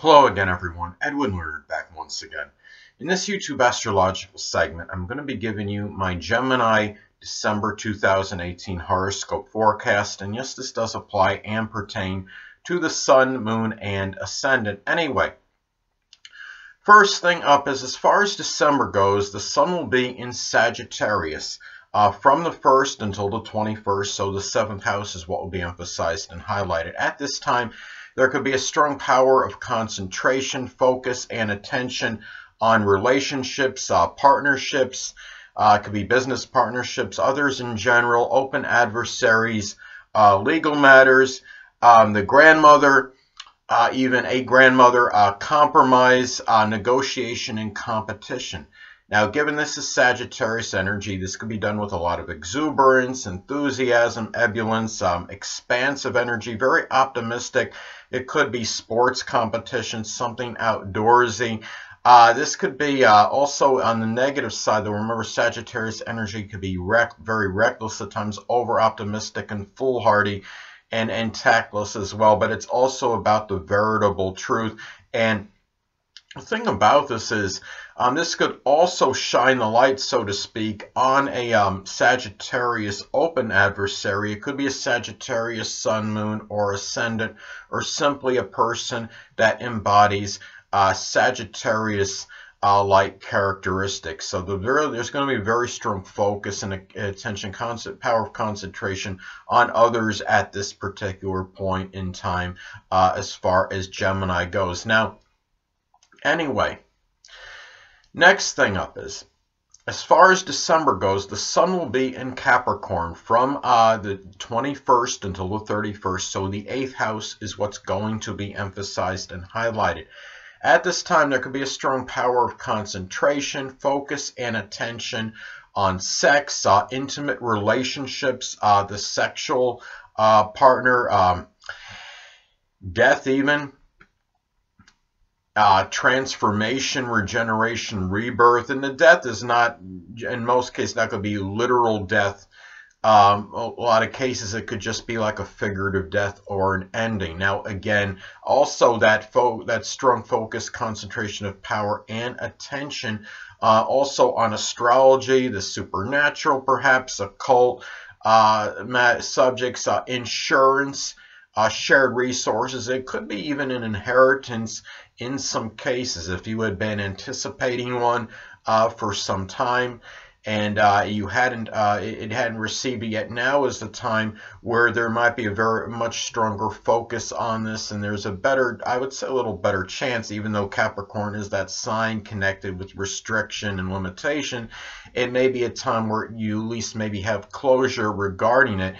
Hello again, everyone. Edwin Learnard back once again. In this YouTube astrological segment, I'm going to be giving you my Gemini December 2018 horoscope forecast. And yes, this does apply and pertain to the Sun, Moon, and Ascendant. Anyway, first thing up is as far as December goes, the Sun will be in Sagittarius from the 1st until the 21st. So the 7th house is what will be emphasized and highlighted. At this time, there could be a strong power of concentration, focus, and attention on relationships, partnerships. It could be business partnerships, others in general, open adversaries, legal matters, the grandmother, even a grandmother, compromise, negotiation, and competition. Now, given this is Sagittarius energy, this could be done with a lot of exuberance, enthusiasm, ebullience, expansive energy, very optimistic. It could be sports competition, something outdoorsy. This could be also on the negative side, though. Remember, Sagittarius energy could be very reckless at times, over-optimistic and foolhardy, and tactless as well. But it's also about the veritable truth. And the thing about this is this could also shine the light, so to speak, on a Sagittarius open adversary. It could be a Sagittarius Sun, Moon, or Ascendant, or simply a person that embodies Sagittarius-like characteristics. So there's going to be a very strong focus and attention, power of concentration on others at this particular point in time as far as Gemini goes. Now, anyway, next thing up is, as far as December goes, the Sun will be in Capricorn from the 21st until the 31st. So the 8th house is what's going to be emphasized and highlighted. At this time, there could be a strong power of concentration, focus, and attention on sex, intimate relationships, the sexual partner, death even. Transformation, regeneration, rebirth, and the death is not, in most cases, not going to be literal death. A lot of cases it could just be like a figurative death or an ending. Now, again, also that strong focus, concentration of power and attention, also on astrology, the supernatural, perhaps occult subjects, insurance. Shared resources. It could be even an inheritance in some cases if you had been anticipating one for some time and you hadn't received it yet. Now is the time where there might be a very much stronger focus on this, and there's a better, I would say a little better chance, even though Capricorn is that sign connected with restriction and limitation. It may be a time where you at least maybe have closure regarding it.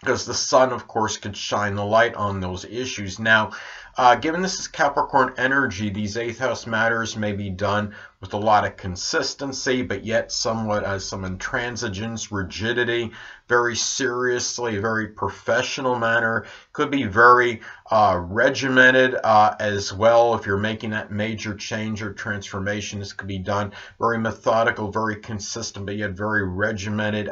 Because the Sun, of course, could shine the light on those issues. Now, given this is Capricorn energy, these 8th house matters may be done with a lot of consistency, but yet somewhat as some intransigence, rigidity, very seriously, very professional manner. Could be very regimented as well. If you're making that major change or transformation, this could be done very methodical, very consistent, but yet very regimented.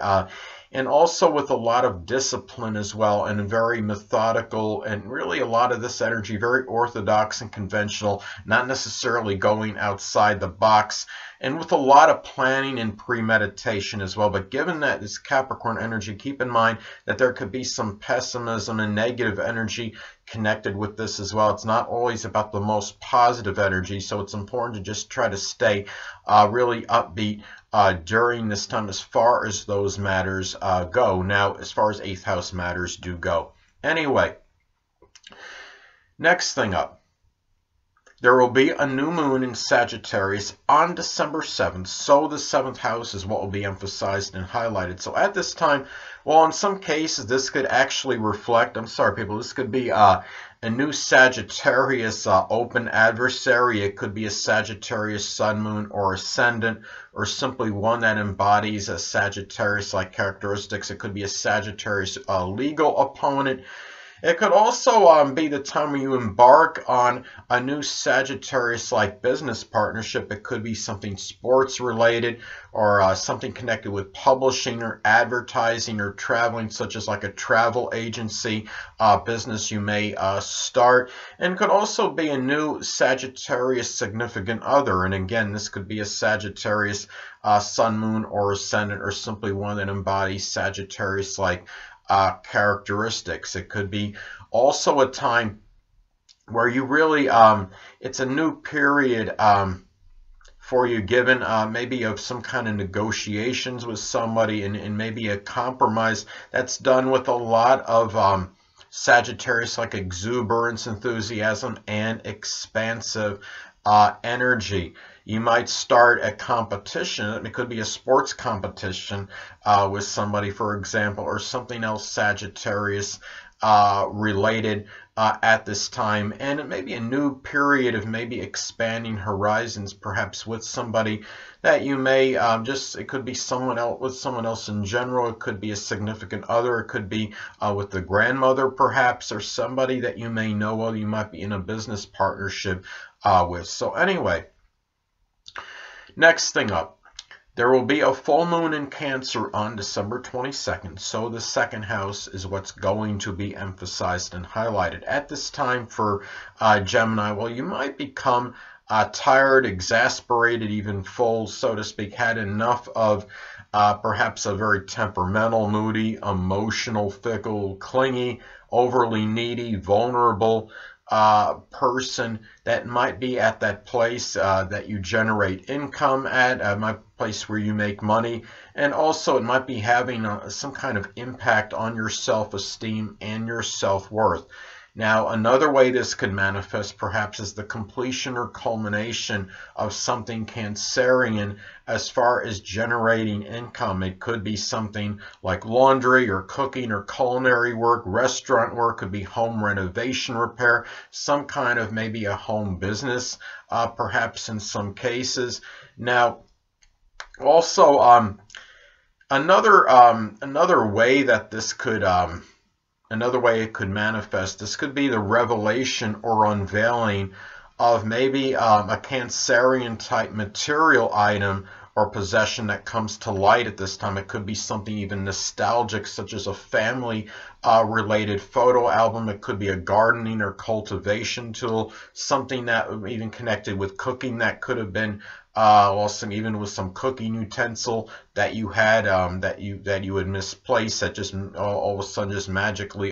And also with a lot of discipline as well, and very methodical, and really a lot of this energy very orthodox and conventional, not necessarily going outside the box, and with a lot of planning and premeditation as well. But given that it's Capricorn energy, keep in mind that there could be some pessimism and negative energy connected with this as well. It's not always about the most positive energy, so it's important to just try to stay really upbeat during this time as far as those matters go. Now, as far as 8th house matters do go. Anyway, next thing up. There will be a new moon in Sagittarius on December 7th, so the 7th house is what will be emphasized and highlighted. So at this time, well, in some cases, this could actually reflect, I'm sorry, people, this could be a new Sagittarius open adversary. It could be a Sagittarius Sun, Moon, or Ascendant, or simply one that embodies a Sagittarius-like characteristics. It could be a Sagittarius legal opponent. It could also be the time where you embark on a new Sagittarius-like business partnership. It could be something sports related, or something connected with publishing or advertising or traveling, such as like a travel agency business you may start. And could also be a new Sagittarius significant other. And again, this could be a Sagittarius sun, moon, or ascendant, or simply one that embodies Sagittarius-like characteristics. It could be also a time where you really, it's a new period for you, given maybe of some kind of negotiations with somebody, and maybe a compromise that's done with a lot of Sagittarius, like exuberance, enthusiasm, and expansive energy. You might start a competition. It could be a sports competition with somebody, for example, or something else Sagittarius related at this time. And it may be a new period of maybe expanding horizons, perhaps with somebody that you may it could be someone else, with someone else in general. It could be a significant other. It could be with the grandmother, perhaps, or somebody that you may know well, you might be in a business partnership with. So anyway, next thing up, there will be a full moon in Cancer on December 22nd. So the second house is what's going to be emphasized and highlighted. At this time for Gemini, well, you might become tired, exasperated, even full, so to speak, had enough of perhaps a very temperamental, moody, emotional, fickle, clingy, overly needy, vulnerable person that might be at that place that you generate income at, my place where you make money, and also it might be having some kind of impact on your self-esteem and your self-worth. Now, another way this could manifest perhaps is the completion or culmination of something Cancerian as far as generating income. It could be something like laundry or cooking or culinary work, restaurant work, could be home renovation repair, some kind of maybe a home business, perhaps in some cases. Now, also, another way that this could another way it could manifest, this could be the revelation or unveiling of maybe a Cancerian type material item or possession that comes to light at this time. It could be something even nostalgic, such as a family related photo album. It could be a gardening or cultivation tool, something that even connected with cooking, that could have been even with some cooking utensil that you had that you had misplaced, that just all of a sudden just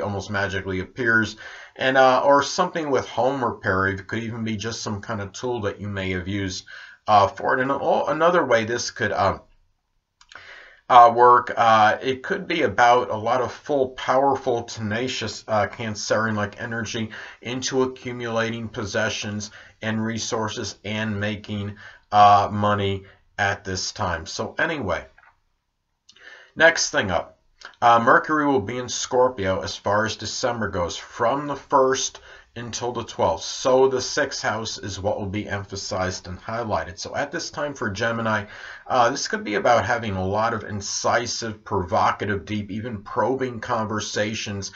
almost magically appears, and or something with home repair. It could even be just some kind of tool that you may have used for it. And another way this could work, it could be about a lot of full, powerful, tenacious Cancerian-like energy into accumulating possessions and resources and making money at this time. So anyway, next thing up, Mercury will be in Scorpio as far as December goes, from the 1st until the 12th. So the 6th house is what will be emphasized and highlighted. So at this time for Gemini, this could be about having a lot of incisive, provocative, deep, even probing conversations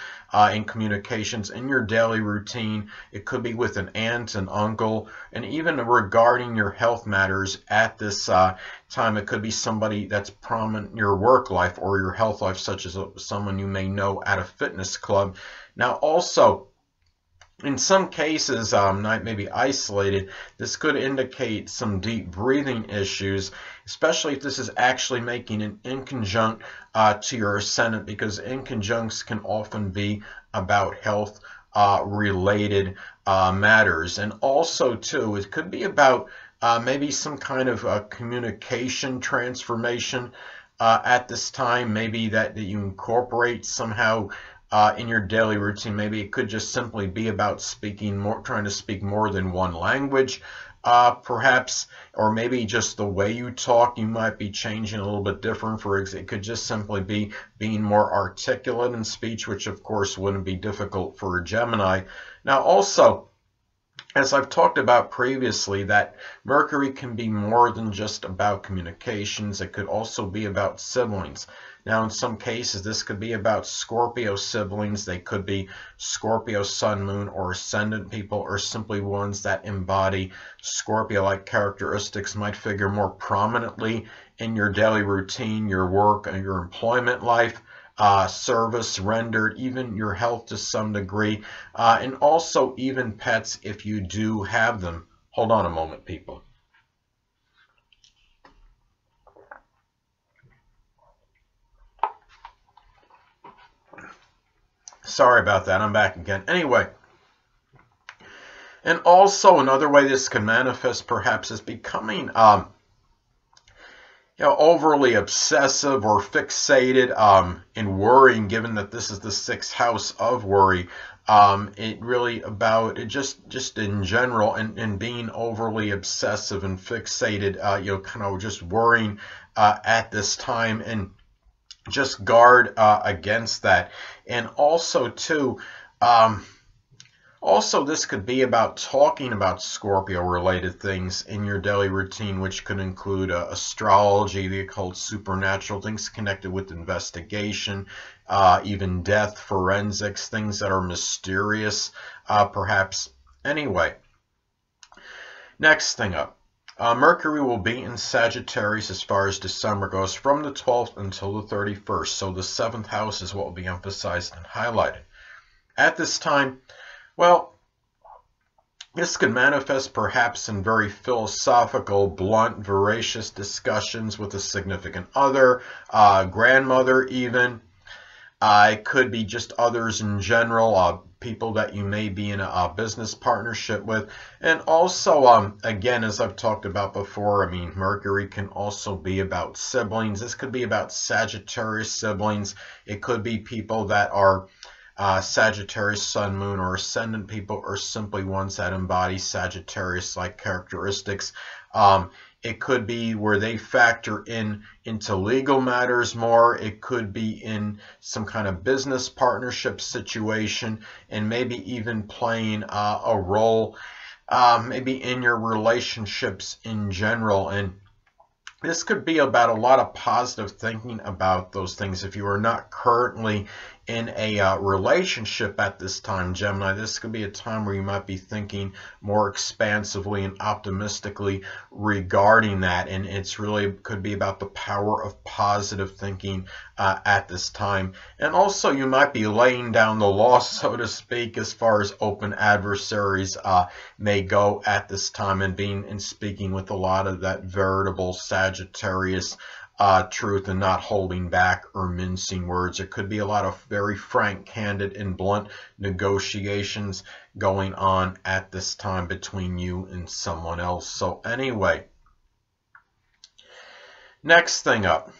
in communications in your daily routine. It could be with an aunt, an uncle, and even regarding your health matters at this time. It could be somebody that's prominent in your work life or your health life, such as someone you may know at a fitness club. Now also, in some cases, not maybe isolated, this could indicate some deep breathing issues, especially if this is actually making an inconjunct to your ascendant, because inconjuncts can often be about health related matters. And also, too, it could be about maybe some kind of communication transformation at this time, maybe that you incorporate somehow in your daily routine. Maybe it could just simply be about trying to speak more than one language, perhaps, or maybe just the way you talk, you might be changing a little bit different. It could just simply be being more articulate in speech, which of course wouldn't be difficult for a Gemini. Now also, as I've talked about previously, that Mercury can be more than just about communications. It could also be about siblings. Now, in some cases, this could be about Scorpio siblings. They could be Scorpio sun, moon, or ascendant people, or simply ones that embody Scorpio-like characteristics might figure more prominently in your daily routine, your work, and your employment life. Service rendered, even your health to some degree, and also even pets if you do have them. Hold on a moment, people. Sorry about that. I'm back again. Anyway, and also another way this can manifest perhaps is becoming overly obsessive or fixated in worrying, given that this is the sixth house of worry. It really about it just in general, and being overly obsessive and fixated, kind of just worrying at this time, and just guard against that. And also too, also, this could be about talking about Scorpio-related things in your daily routine, which could include astrology, the occult, supernatural, things connected with investigation, even death, forensics, things that are mysterious, perhaps. Anyway, next thing up. Mercury will be in Sagittarius as far as December goes, from the 12th until the 31st. So the 7th house is what will be emphasized and highlighted. At this time, well, this can manifest perhaps in very philosophical, blunt, voracious discussions with a significant other, grandmother even. It could be just others in general, people that you may be in a business partnership with. And also, again, as I've talked about before, I mean, Mercury can also be about siblings. This could be about Sagittarius siblings. It could be people that are Sagittarius, sun, moon, or ascendant people, or simply ones that embody Sagittarius-like characteristics. It could be where they factor into legal matters more. It could be in some kind of business partnership situation, and maybe even playing a role maybe in your relationships in general. And this could be about a lot of positive thinking about those things. If you are not currently in a relationship at this time, Gemini, this could be a time where you might be thinking more expansively and optimistically regarding that. And it's really could be about the power of positive thinking at this time. And also you might be laying down the law, so to speak, as far as open adversaries may go at this time, and speaking with a lot of that veritable Sagittarius truth, and not holding back or mincing words. There could be a lot of very frank, candid, and blunt negotiations going on at this time between you and someone else. So anyway, next thing up.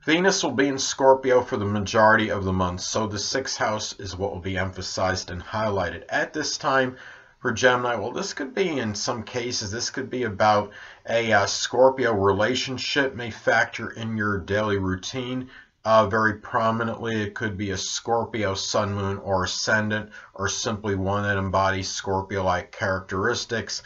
Venus will be in Scorpio for the majority of the month, so the 6th house is what will be emphasized and highlighted at this time. For Gemini, well, this could be, in some cases, this could be about a Scorpio relationship may factor in your daily routine very prominently. It could be a Scorpio sun, moon, or ascendant, or simply one that embodies Scorpio-like characteristics.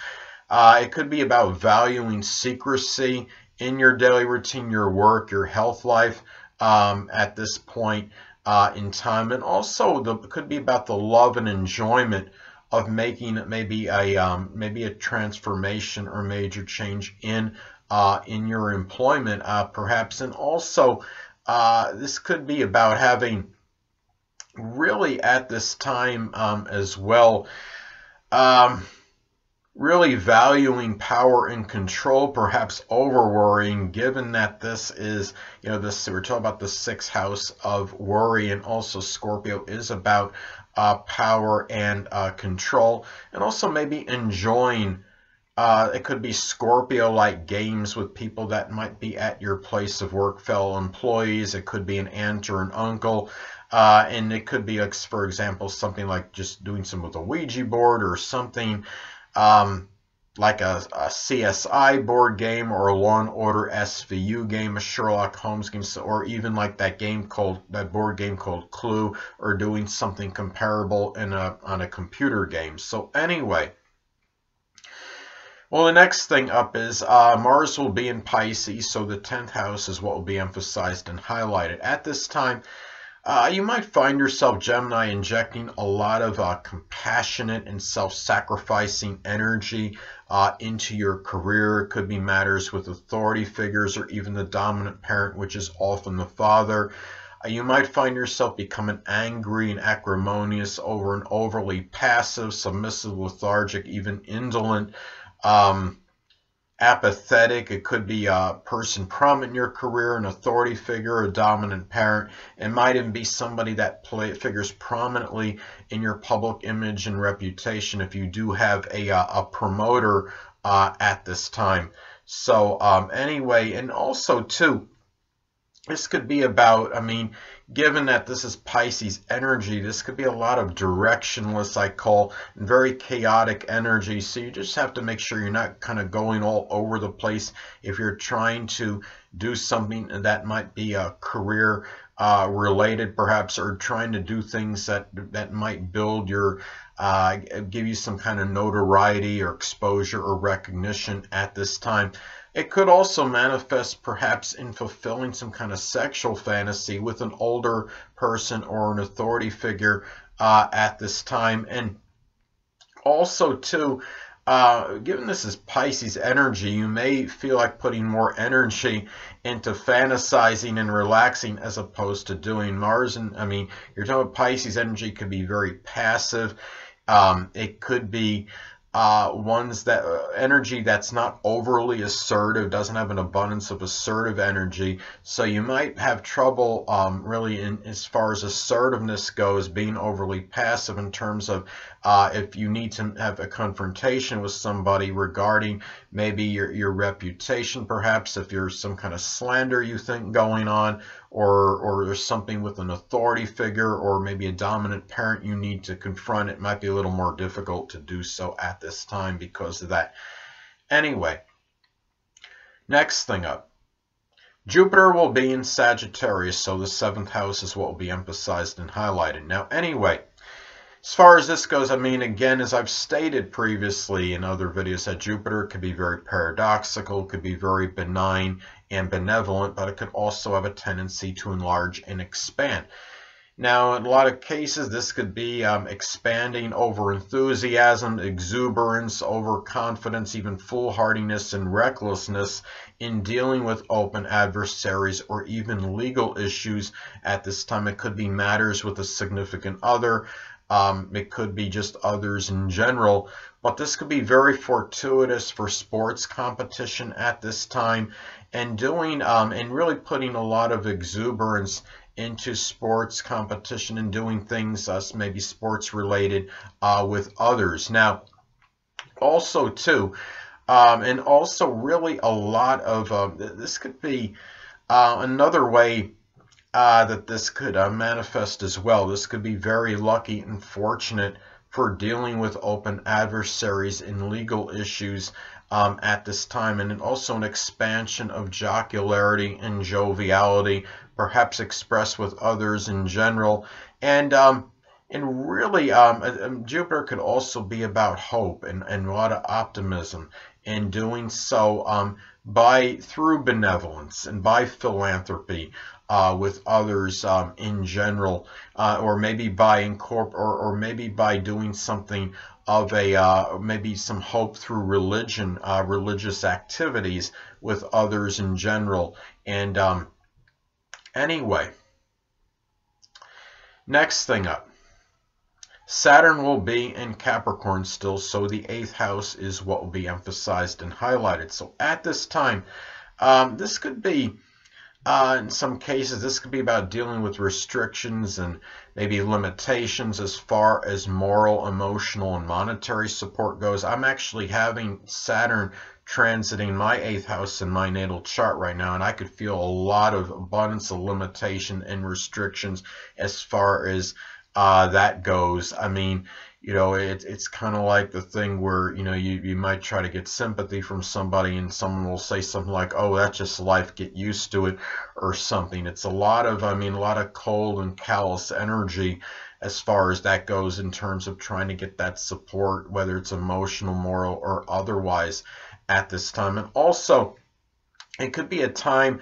It could be about valuing secrecy in your daily routine, your work, your health life at this point in time. And also, it could be about the love and enjoyment of making maybe a transformation or major change in your employment, perhaps. And also, this could be about having really at this time as well, really valuing power and control, perhaps over worrying, given that this is, we're talking about the 6th house of worry, and also Scorpio is about power and control, and also maybe enjoying, it could be Scorpio-like games with people that might be at your place of work, fellow employees. It could be an aunt or an uncle, and it could be, like, for example, something like just doing some with a Ouija board or something. like a CSI board game or a Law and Order SVU game, a Sherlock Holmes game, or even like that board game called Clue, or doing something comparable on a computer game. So anyway, well, the next thing up is Mars will be in Pisces, so the 10th house is what will be emphasized and highlighted. At this time, you might find yourself, Gemini, injecting a lot of compassionate and self-sacrificing energy into your career. It could be matters with authority figures or even the dominant parent, which is often the father. You might find yourself becoming angry and acrimonious over an overly passive, submissive, lethargic, even indolent, apathetic. It could be a person prominent in your career, an authority figure, a dominant parent. It might even be somebody that figures prominently in your public image and reputation if you do have a promoter at this time. So anyway, and also too, this could be about, given that this is Pisces energy, this could be a lot of directionless, I call, and very chaotic energy. So you just have to make sure you're not kind of going all over the place if you're trying to do something that might be a career related perhaps, or trying to do things that might build your, give you some kind of notoriety or exposure or recognition at this time. It could also manifest perhaps in fulfilling some kind of sexual fantasy with an older person or an authority figure at this time. And also too, given this is Pisces energy, you may feel like putting more energy into fantasizing and relaxing as opposed to doing Mars. And you're talking about Pisces energy could be very passive. It could be energy that's not overly assertive, doesn't have an abundance of assertive energy. So you might have trouble really as far as assertiveness goes, being overly passive in terms of if you need to have a confrontation with somebody regarding maybe your reputation, perhaps if there's some kind of slander you think going on, or there's something with an authority figure or maybe a dominant parent you need to confront. It might be a little more difficult to do so at this time because of that. Anyway, next thing up. Jupiter will be in Sagittarius, so the 7th house is what will be emphasized and highlighted. Now, anyway, as far as this goes, again, as I've stated previously in other videos, that Jupiter could be very paradoxical, could be very benign and benevolent, but it could also have a tendency to enlarge and expand. Now, in a lot of cases, this could be expanding over enthusiasm, exuberance, overconfidence, even foolhardiness and recklessness in dealing with open adversaries or even legal issues at this time. It could be matters with a significant other. It could be just others in general, but this could be very fortuitous for sports competition at this time, and doing and really putting a lot of exuberance into sports competition and doing things maybe sports related with others. Now, also too, and also really a lot of this could be another way that this could manifest as well. This could be very lucky and fortunate for dealing with open adversaries in legal issues at this time, and also an expansion of jocularity and joviality, perhaps expressed with others in general. And really, Jupiter could also be about hope and a lot of optimism, and doing so through benevolence and by philanthropy with others in general, or maybe by or maybe by doing something of maybe some hope through religion, religious activities with others in general. And anyway, next thing up. Saturn will be in Capricorn still, so the 8th house is what will be emphasized and highlighted. So at this time, this could be, in some cases, this could be about dealing with restrictions and maybe limitations as far as moral, emotional, and monetary support goes. I'm actually having Saturn transiting my 8th house in my natal chart right now, and I could feel a lot of abundance of limitation and restrictions as far as that goes. I mean, it's kind of like the thing where, you might try to get sympathy from somebody and someone will say something like, oh, that's just life, get used to it, or something. It's a lot of, a lot of cold and callous energy as far as that goes in terms of trying to get that support, whether it's emotional, moral, or otherwise at this time. And also, it could be a time,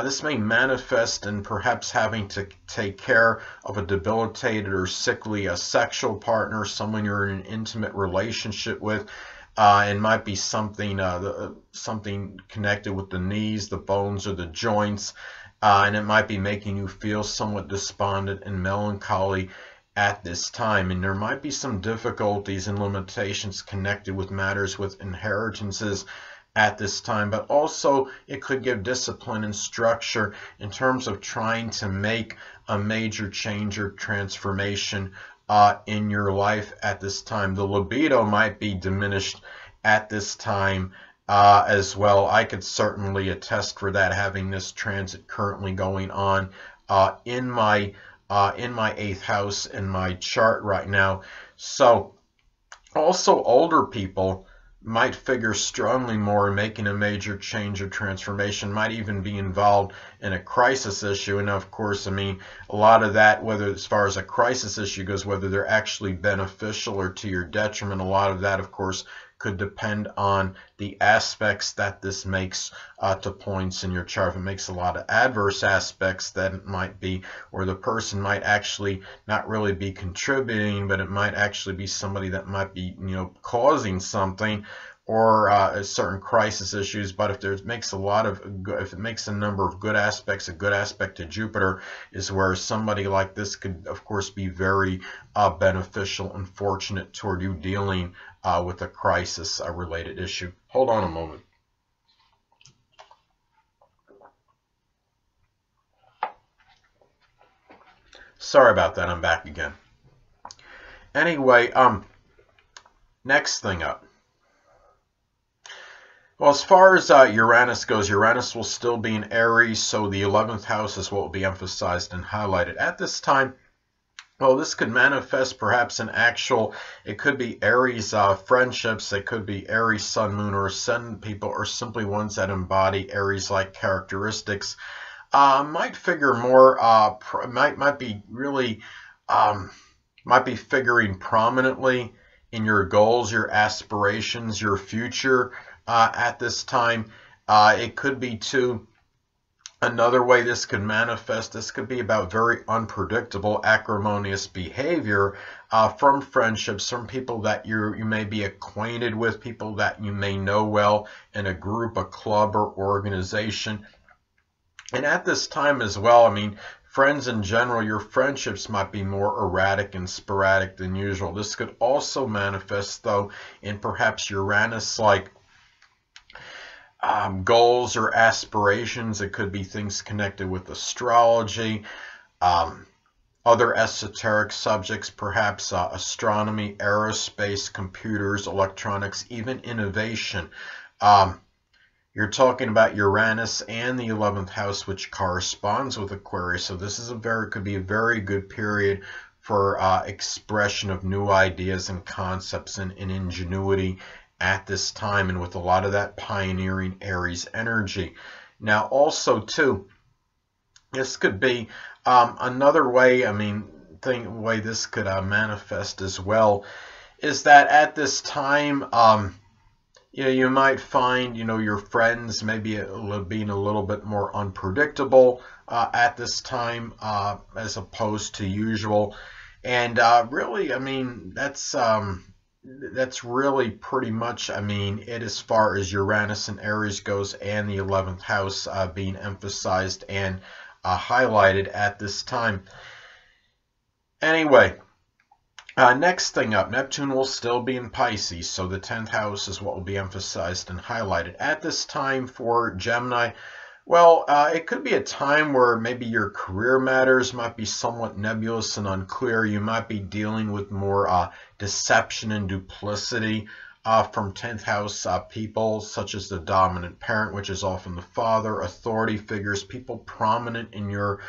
this may manifest in perhaps having to take care of a debilitated or sickly sexual partner, someone you're in an intimate relationship with. It might be something something connected with the knees, the bones, or the joints, and it might be making you feel somewhat despondent and melancholy at this time. And there might be some difficulties and limitations connected with matters with inheritances at this time, but also it could give discipline and structure in terms of trying to make a major change or transformation in your life at this time. The libido might be diminished at this time as well. I could certainly attest for that, having this transit currently going on in my 8th house in my chart right now. So also older people might figure strongly more in making a major change or transformation, might even be involved in a crisis issue. And of course, a lot of that, whether as far as a crisis issue goes, whether they're actually beneficial or to your detriment, a lot of that, of course, could depend on the aspects that this makes to points in your chart. If it makes a lot of adverse aspects, then it might be, or the person might actually not really be contributing, but it might actually be somebody that might be, causing something, or certain crisis issues. But if it makes a number of good aspects, a good aspect to Jupiter is where somebody like this could, of course, be very beneficial and fortunate toward you dealing with a crisis related issue. Hold on a moment. Sorry about that, I'm back again. Anyway, next thing up. Well, as far as Uranus goes, Uranus will still be in Aries, so the 11th house is what will be emphasized and highlighted at this time. Well, this could manifest perhaps in it could be Aries friendships, it could be Aries sun, moon, or ascendant people, or simply ones that embody Aries-like characteristics. Might figure more, might be really, might be figuring prominently in your goals, your aspirations, your future at this time. It could be too, another way this could manifest, this could be about very unpredictable, acrimonious behavior from friendships, from people that you may be acquainted with, people that you may know well in a group, a club, or organization. And at this time as well, friends in general, your friendships might be more erratic and sporadic than usual. This could also manifest, though, in perhaps Uranus-like goals or aspirations. It could be things connected with astrology, other esoteric subjects, perhaps astronomy, aerospace, computers, electronics, even innovation. You're talking about Uranus and the 11th house, which corresponds with Aquarius. So this is could be a very good period for expression of new ideas and concepts and ingenuity at this time, and with a lot of that pioneering Aries energy. Now also too, this could be another way, way this could manifest as well, is that at this time, you might find, your friends maybe being a little bit more unpredictable at this time as opposed to usual. And really, that's really pretty much, it as far as Uranus and Aries goes, and the 11th house being emphasized and highlighted at this time. Anyway, next thing up, Neptune will still be in Pisces, so the 10th house is what will be emphasized and highlighted at this time for Gemini. Well, it could be a time where maybe your career matters might be somewhat nebulous and unclear. You might be dealing with more deception and duplicity from 10th house people, such as the dominant parent, which is often the father, authority figures, people prominent in your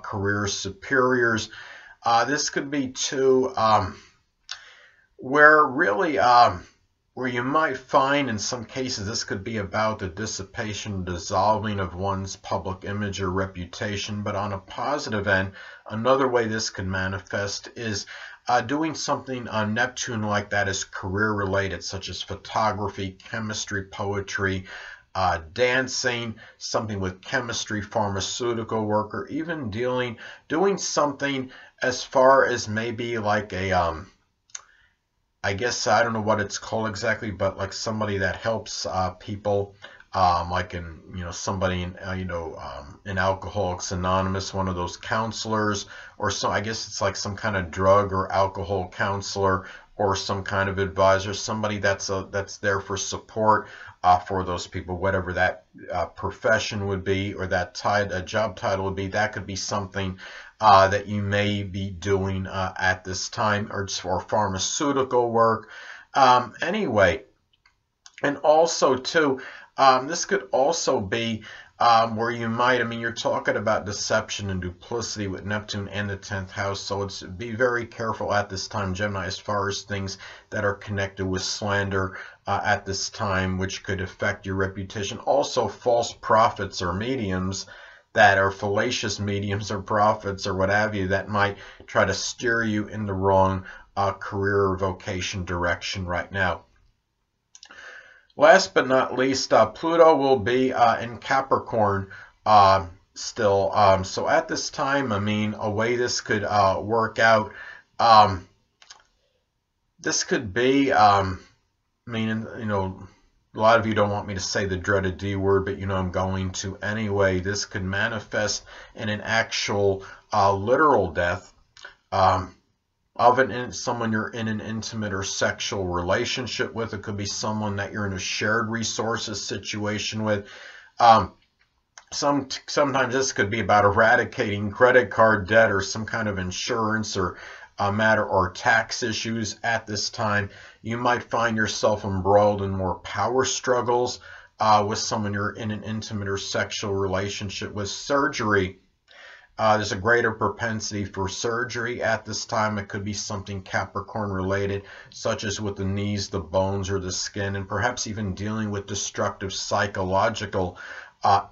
career, superiors. This could be too where really where you might find in some cases this could be about the dissipation, dissolving of one's public image or reputation. But on a positive end, another way this can manifest is doing something on Neptune like that is career related, such as photography, chemistry, poetry, dancing, something with chemistry, pharmaceutical work, or even doing something as far as maybe like a I guess I don't know what it's called exactly, but like somebody that helps people, like in somebody in in Alcoholics Anonymous, one of those counselors, or so I guess it's like some kind of drug or alcohol counselor, or some kind of advisor, somebody that's there for support for those people, whatever that profession would be, or that job title would be. That could be something that you may be doing at this time, or for pharmaceutical work. Anyway, and also too, this could also be where you might, you're talking about deception and duplicity with Neptune and the 10th house, so be very careful at this time, Gemini, as far as things that are connected with slander at this time, which could affect your reputation. Also, false prophets or mediums that are fallacious mediums or prophets or what have you that might try to steer you in the wrong career or vocation direction right now. Last but not least, Pluto will be in Capricorn still. So at this time, a way this could work out, this could be, a lot of you don't want me to say the dreaded D word, but I'm going to anyway. This could manifest in an actual literal death of someone you're in an intimate or sexual relationship with. It could be someone that you're in a shared resources situation with. Sometimes this could be about eradicating credit card debt or some kind of insurance or matter, or tax issues at this time. You might find yourself embroiled in more power struggles with someone you're in an intimate or sexual relationship with. Surgery. There's a greater propensity for surgery at this time. It could be something Capricorn related, such as with the knees, the bones, or the skin, and perhaps even dealing with destructive psychological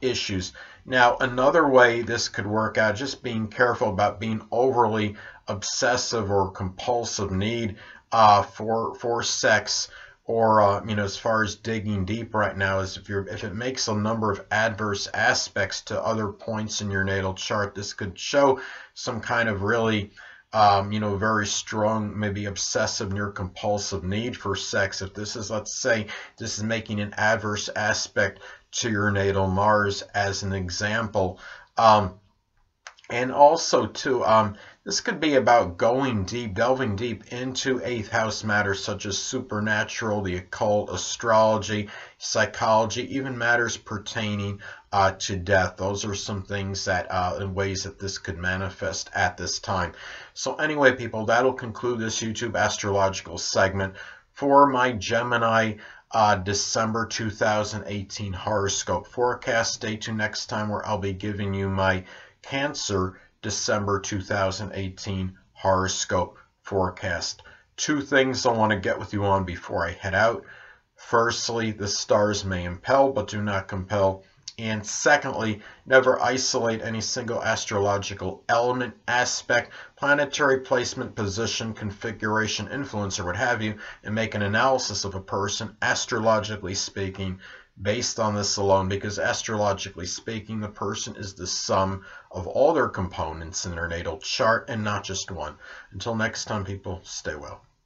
issues. Now, another way this could work out, just being careful about being overly obsessive or compulsive need for sex, or as far as digging deep right now, is if it makes a number of adverse aspects to other points in your natal chart, this could show some kind of really very strong, maybe obsessive, near compulsive need for sex. If this is, let's say, this is making an adverse aspect to your natal Mars, as an example. And also too, this could be about going deep, delving deep into 8th house matters such as supernatural, the occult, astrology, psychology, even matters pertaining to death. Those are some things that, in ways that this could manifest at this time. So anyway, people, that'll conclude this YouTube astrological segment for my Gemini December 2018 horoscope forecast. Stay tuned next time, where I'll be giving you my Cancer December 2018 horoscope forecast. Two things I want to get with you on before I head out. Firstly, the stars may impel but do not compel. And secondly, never isolate any single astrological element, aspect, planetary placement, position, configuration, influence, or what have you, and make an analysis of a person, astrologically speaking, based on this alone, because astrologically speaking, the person is the sum of all their components in their natal chart and not just one. Until next time, people, stay well.